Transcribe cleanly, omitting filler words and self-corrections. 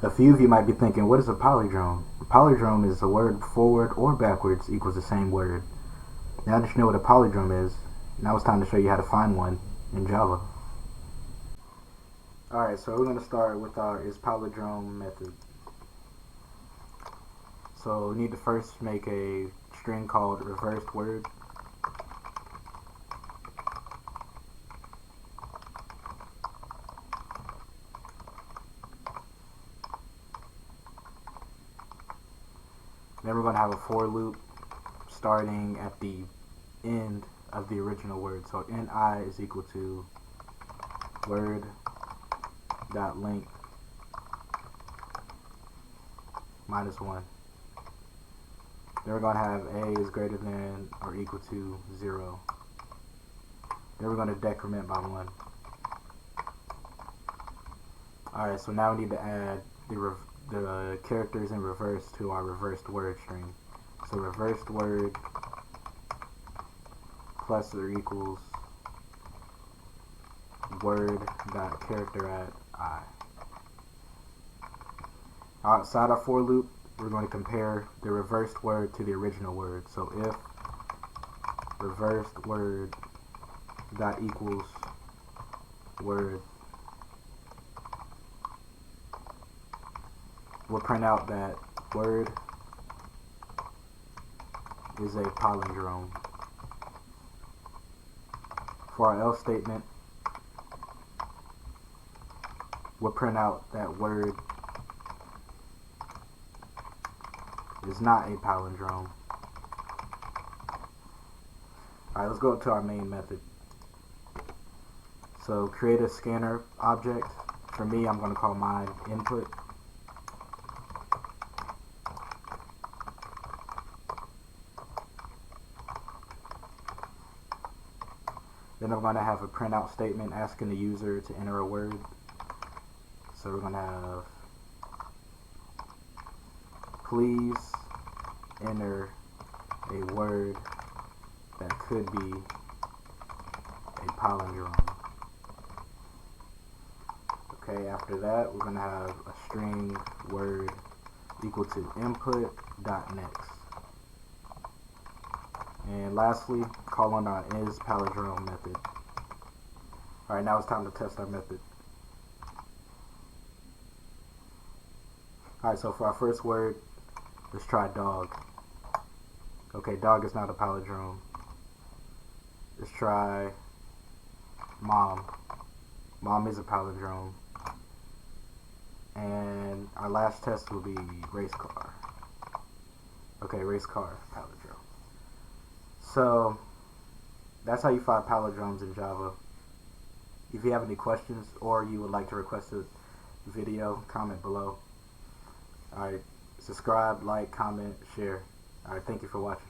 A few of you might be thinking, what is a palindrome? A palindrome is a word forward or backwards equals the same word. Now that you know what a palindrome is, now it's time to show you how to find one in Java. Alright, so we're going to start with our isPalindrome method. So we need to first make a string called reversed word. Then we're going to have a for loop starting at the end of the original word. So ni is equal to word dot length minus 1. Then we're going to have a is greater than or equal to 0. Then we're going to decrement by 1. Alright, so now we need to add the characters in reverse to our reversed word string. So reversed word plus or equals word dot character at I. Outside our for loop, we're going to compare the reversed word to the original word. So if reversed word dot equals word, we'll print out that word is a palindrome. For our else statement, we'll print out that word is not a palindrome. Alright, let's go up to our main method. So create a scanner object. For me, I'm going to call mine input. Then I'm going to have a printout statement asking the user to enter a word. So we're going to have please enter a word that could be a palindrome. Okay, after that we're going to have a string word equal to input dot next. And lastly, call on our isPalindrome method. Alright, now it's time to test our method. Alright, so for our first word, let's try dog. Okay, dog is not a palindrome. Let's try mom. Mom is a palindrome. And our last test will be race car. Okay, race car, palindrome. So that's how you find palindromes in Java. If you have any questions or you would like to request a video, comment below. Alright, subscribe, like, comment, share. Alright, thank you for watching.